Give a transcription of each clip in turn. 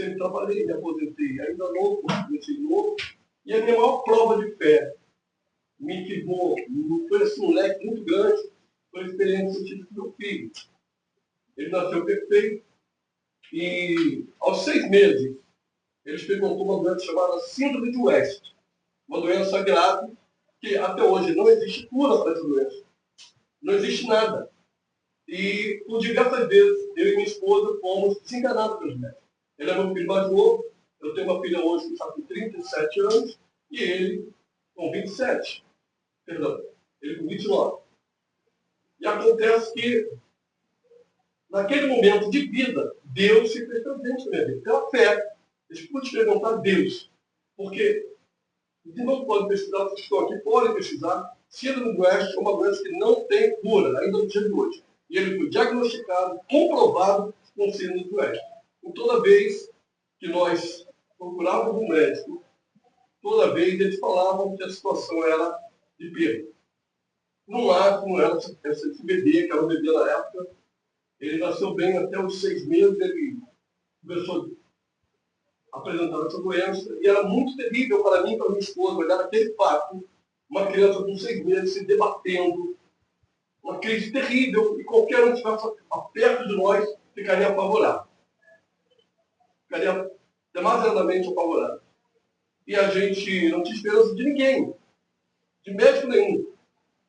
sempre trabalhei, me aposentei ainda novo, comecei novo, e a minha maior prova de fé me firmou, foi assim, um leque muito grande, foi a experiência que eu tive com meu filho. Ele nasceu perfeito e aos 6 meses ele experimentou uma doença chamada síndrome de West, uma doença grave que até hoje não existe cura para essa doença. Não existe nada. E por diversas vezes eu e minha esposa fomos desenganados pelos médicos. Ele é meu filho mais novo, eu tenho uma filha hoje que está com 37 anos e ele com 27. Perdão, ele com 29. E acontece que naquele momento de vida, Deus se fez presente na minha vida. Pela fé, eles pude experimentar Deus. Porque, se não podem pesquisar, vocês estão aqui, podem pesquisar. Síndrome do West é uma doença que não tem cura, ainda no dia de hoje. E ele foi diagnosticado, comprovado com síndrome do West. E toda vez que nós procurávamos um médico, toda vez eles falavam que a situação era de perda. Não era esse bebê, que era um bebê na época. Ele nasceu bem até os 6 meses, ele começou a apresentar essa doença, e era muito terrível para mim e para minha esposa olhar aquele fato, uma criança com 6 meses se debatendo, uma crise terrível, e qualquer um que estivesse perto de nós ficaria apavorado. Ficaria demasiadamente apavorado. E a gente não tinha esperança de ninguém, de médico nenhum.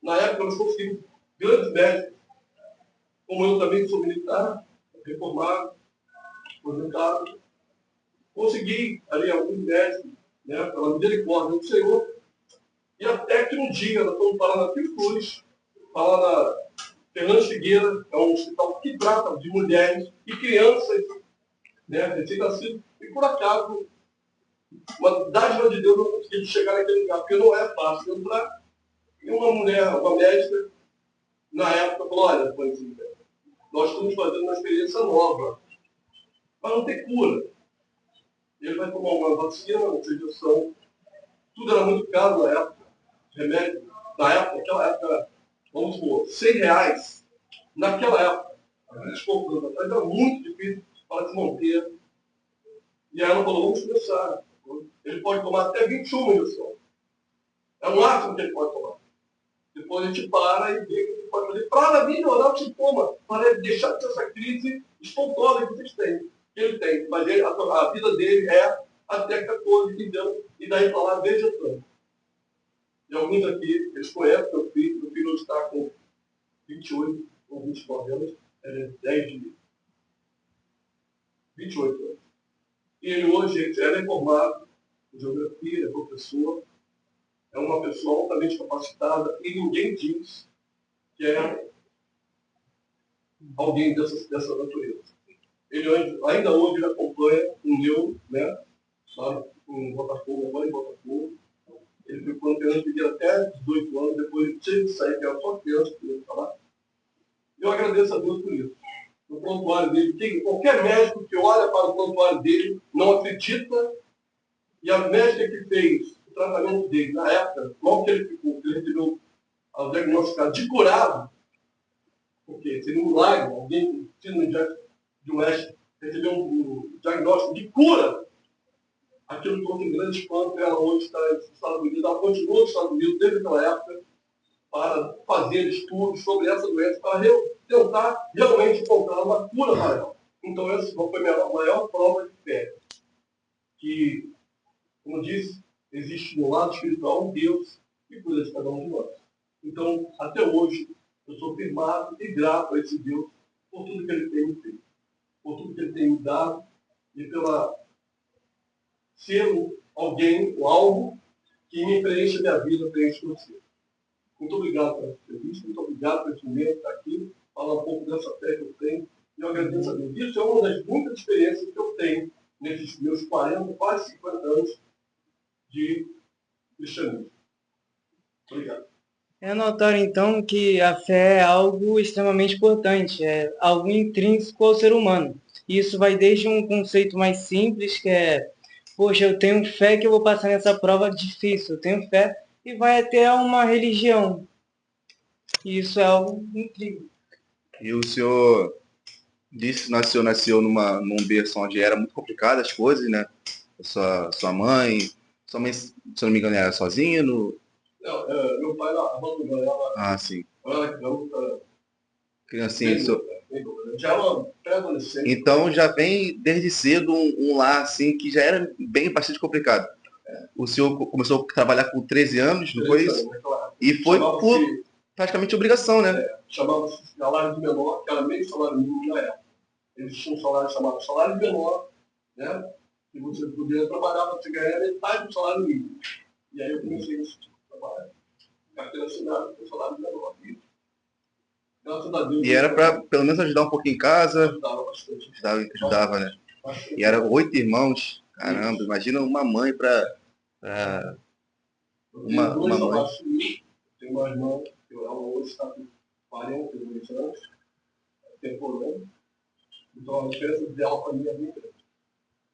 Na época nós conseguimos grandes médicos, como eu também sou militar, reformado, aposentado. Consegui ali alguns médicos, né, pela misericórdia do Senhor, e até que um dia nós fomos parar na Fiocruz, falar na Fernando Figueira, é um hospital que trata de mulheres e crianças, né, recém-nascidos, e por acaso, uma dádiva de Deus, eu consegui chegar naquele lugar, porque não é fácil entrar. E uma mulher, uma médica, na época, falou: olha, nós estamos fazendo uma experiência nova, mas não tem cura. Ele vai tomar uma vacina, uma injeção. Tudo era muito caro na época. Remédio, na época, naquela época, vamos supor, R$100. Naquela época, há 20 e poucos anos atrás, era muito difícil para se manter. E aí ela falou: vamos começar. Ele pode tomar até 21 injeções. É o máximo que ele pode tomar. Depois a gente para e vê o que ele pode fazer para melhorar o sintoma, para deixar de ter essa crise espantosa que vocês têm. Que ele tem, mas a vida dele é até 14, 15 anos, e daí para lá vegetando. E alguns aqui, eles conhecem meu filho hoje está com 28 ou 29 anos, é 10 de 28 anos. E ele hoje, gente, é reformado em geografia, é professor, é uma pessoa altamente capacitada, e ninguém diz que é alguém dessa natureza. Ele ainda hoje ele acompanha um meu, né, lá em Botafogo, agora em Botafogo. Ele ficou criança de até 18 anos, depois ele tinha que sair, que era só criança que ia falar. Eu agradeço a Deus por isso. O prontuário dele, qualquer médico que olha para o prontuário dele não acredita, e a médica que fez o tratamento dele na época, logo que ele recebeu o diagnóstico de curado, porque seria um milagre, alguém com síndrome de West recebeu um diagnóstico de cura. Aquilo que houve um grande espanto, ela hoje está nos Estados Unidos, ela continua nos Estados Unidos desde aquela época para fazer estudos sobre essa doença, para tentar realmente encontrar uma cura para ela. Então essa foi a minha maior prova de fé. Que, como disse, existe no lado espiritual um Deus que cuida de cada um de nós. Então, até hoje, eu sou firmado e grato a esse Deus por tudo que ele tem me feito, por tudo que ele tem me dado e pela ser alguém ou algo que me preenche a minha vida, preenche você. Muito obrigado pela entrevista, muito obrigado por esse momento estar aqui, falar um pouco dessa fé que eu tenho, e eu agradeço a Deus. Isso é uma das muitas experiências que eu tenho nesses meus 40, quase 50 anos de cristianismo. Obrigado. É notório, então, que a fé é algo extremamente importante, é algo intrínseco ao ser humano. Isso vai desde um conceito mais simples, que é: poxa, eu tenho fé que eu vou passar nessa prova difícil, eu tenho fé, e vai até uma religião. E isso é algo incrível. E o senhor Disse, nasceu num berço onde era muito complicado as coisas, né? Sua mãe, se eu não me engano, era sozinha no... Não, meu pai abandonou ela, Ah, sim. ela era criança, Criancinha, bem nova. Já era pré-adolescente. então já vem desde cedo um lar assim que já era bastante complicado. O senhor começou a trabalhar com 13 anos, não foi isso? Claro. E foi por praticamente obrigação, né? Chamava-se salário de menor, que era meio salário mínimo na época. Eles tinham um salário chamado salário de menor, né? E você podia trabalhar para você ganhar metade do salário mínimo. E aí eu comecei esse tipo de trabalho. Carteira assinada com salário de menor. Graças a Deus. E era para pelo menos ajudar um pouquinho em casa. Ajudava bastante. Ajudava, né? Bastante. E eram 8 irmãos. Caramba, imagina uma mãe para uma mãe. Tem uma irmã, que ela hoje está com 42 anos, temporando. Então a diferença dela para mim é muito grande.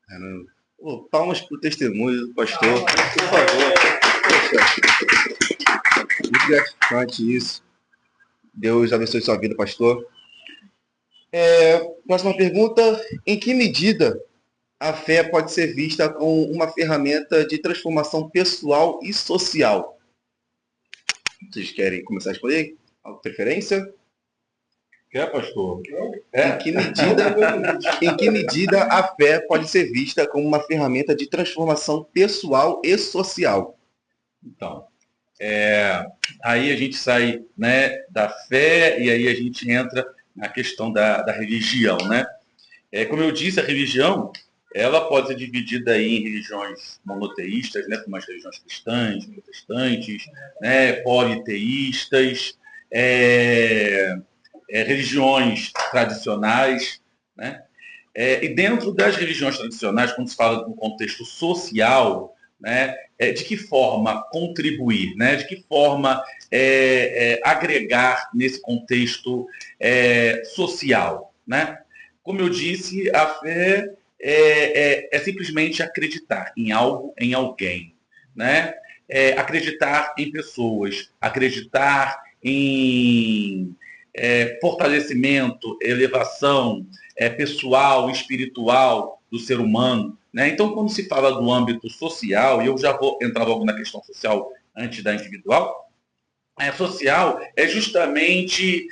Caramba. Pô, palmas para o testemunho do pastor, por favor. Poxa, muito gratificante isso. Deus abençoe sua vida, pastor. Próxima pergunta. Em que medida a fé pode ser vista como uma ferramenta de transformação pessoal e social? Vocês querem começar a responder? Alguma preferência? Quer, pastor? Em que medida a fé pode ser vista como uma ferramenta de transformação pessoal e social? Então, aí a gente sai, né, da fé e aí a gente entra na questão da religião, né? Como eu disse, a religião ela pode ser dividida aí em religiões monoteístas, né, como as religiões cristãs, protestantes, né, politeístas, religiões tradicionais, né? E dentro das religiões tradicionais, quando se fala no contexto social, né, de que forma contribuir, né, de que forma agregar nesse contexto social, né? Como eu disse, a fé é simplesmente acreditar em algo, em alguém, né? Acreditar em pessoas, acreditar em fortalecimento, elevação pessoal, espiritual do ser humano, né? Então, quando se fala do âmbito social, e eu já vou entrar logo na questão social antes da individual, social é justamente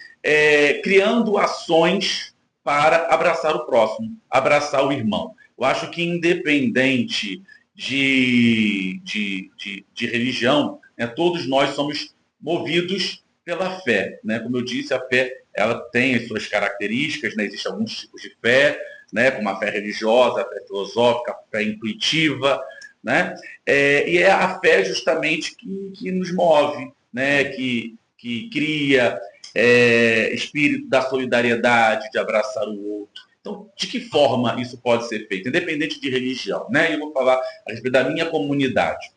criando ações para abraçar o próximo, abraçar o irmão. Eu acho que independente de religião, né, todos nós somos movidos pela fé, né? Como eu disse, a fé ela tem as suas características, né? Existem alguns tipos de fé, né? Como a fé religiosa, a fé filosófica, a fé intuitiva, né? E é a fé justamente que nos move, né? Que cria espírito da solidariedade, de abraçar o outro. Então, de que forma isso pode ser feito? Independente de religião, né? Eu vou falar a respeito da minha comunidade.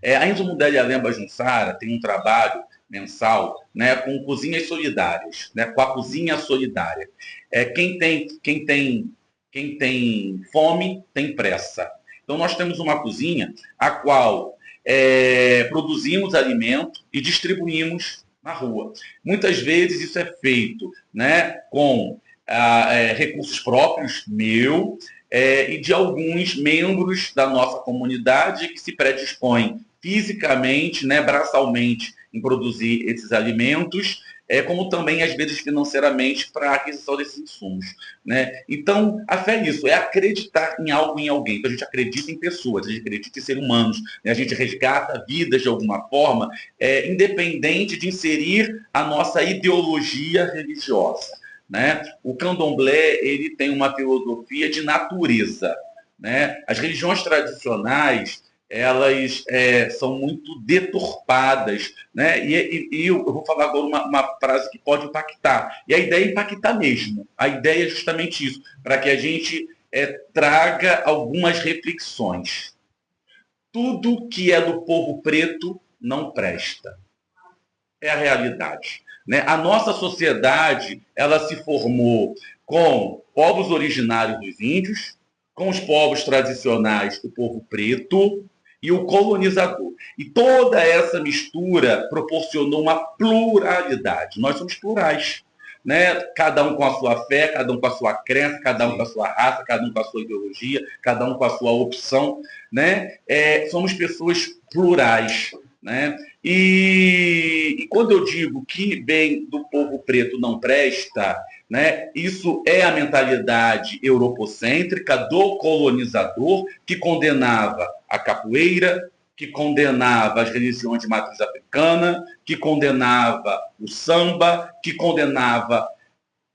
A Enzo Mundelli Alemba Junsara tem um trabalho mensal, né, com cozinhas solidárias, né, com a cozinha solidária. Quem tem fome tem pressa. Então nós temos uma cozinha a qual produzimos alimento e distribuímos na rua. Muitas vezes isso é feito, né, com recursos próprios, e de alguns membros da nossa comunidade que se predispõem fisicamente, né, braçalmente, em produzir esses alimentos, como também, às vezes, financeiramente, para a aquisição desses insumos, né? Então, a fé é isso, é acreditar em algo, em alguém. Então, a gente acredita em pessoas, a gente acredita em seres humanos, né? A gente resgata vidas de alguma forma, independente de inserir a nossa ideologia religiosa, né? O candomblé ele tem uma filosofia de natureza, né? As religiões tradicionais elas são muito deturpadas, né? E eu vou falar agora uma frase que pode impactar. E a ideia é impactar mesmo. A ideia é justamente isso, para que a gente traga algumas reflexões. Tudo que é do povo preto não presta. É a realidade, né? A nossa sociedade ela se formou com povos originários dos índios, com os povos tradicionais do povo preto, e o colonizador. E toda essa mistura proporcionou uma pluralidade. Nós somos plurais. né? Cada um com a sua fé, cada um com a sua crença, cada um com a sua raça, cada um com a sua ideologia, cada um com a sua opção, né? Somos pessoas plurais, né? E quando eu digo que bem do povo preto não presta, né, isso é a mentalidade europocêntrica do colonizador que condenava a capoeira, que condenava as religiões de matriz africana, que condenava o samba, que condenava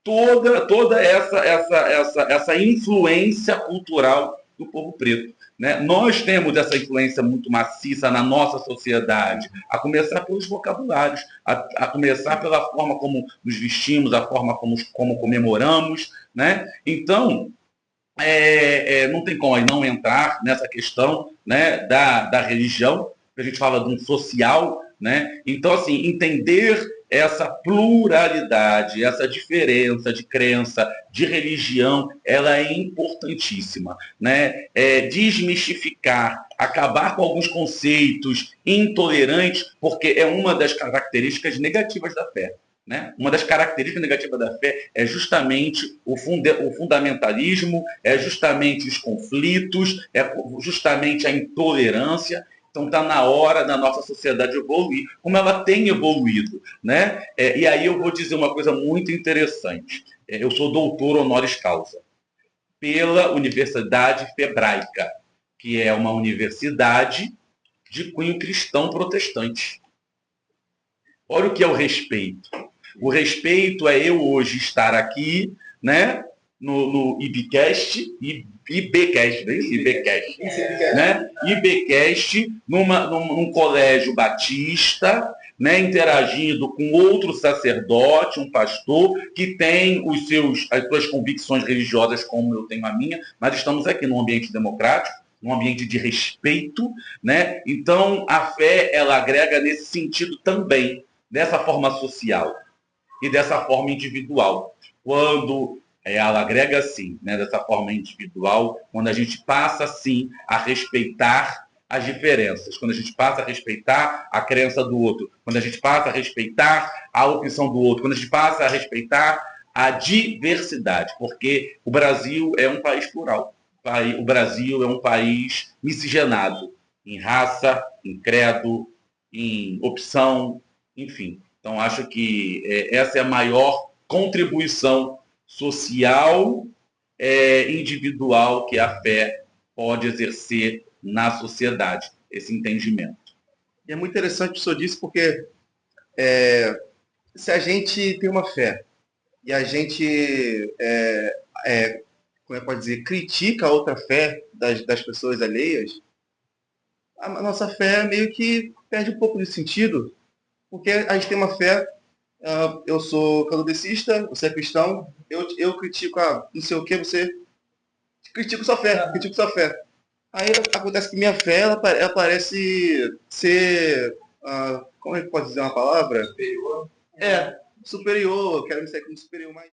toda essa influência cultural do povo preto. Né? Nós temos essa influência muito maciça na nossa sociedade, a começar pelos vocabulários, a começar pela forma como nos vestimos, a forma como comemoramos. Né? Então, não tem como não entrar nessa questão, né, da religião, que a gente fala de um social. Né? Então, assim, entender essa pluralidade, essa diferença de crença, de religião, ela é importantíssima. Né? Desmistificar, acabar com alguns conceitos intolerantes, porque é uma das características negativas da fé. Né? Uma das características negativas da fé é justamente o fundamentalismo, é justamente os conflitos, é justamente a intolerância. Então está na hora da nossa sociedade evoluir, como ela tem evoluído. Né? E aí eu vou dizer uma coisa muito interessante. Eu sou doutor honoris causa pela Universidade Febraica, que é uma universidade de cunho cristão protestante. Olha o que é o respeito. O respeito é eu hoje estar aqui, né, no IBcast, né? IBcast, num colégio batista, né, interagindo com outro sacerdote, um pastor, que tem as suas convicções religiosas, como eu tenho a minha, mas estamos aqui num ambiente democrático, num ambiente de respeito. Né? Então, a fé, ela agrega nesse sentido também, dessa forma social e dessa forma individual. Quando ela agrega, sim, né, dessa forma individual, quando a gente passa, sim, a respeitar as diferenças, quando a gente passa a respeitar a crença do outro, quando a gente passa a respeitar a opção do outro, quando a gente passa a respeitar a diversidade, porque o Brasil é um país plural. O Brasil é um país miscigenado em raça, em credo, em opção, enfim. Então, acho que essa é a maior contribuição social, individual, que a fé pode exercer na sociedade, esse entendimento. E é muito interessante o que o senhor disse, porque se a gente tem uma fé e a gente, como é que pode dizer, critica a outra fé das pessoas alheias, a nossa fé meio que perde um pouco de sentido, porque a gente tem uma fé. Eu sou candomblessista, você é cristão, eu critico não sei o que, você critica sua fé, critico sua fé. Aí acontece que minha fé, ela parece ser, como é que pode dizer uma palavra? Superior. Superior, eu quero me sair como superior, mas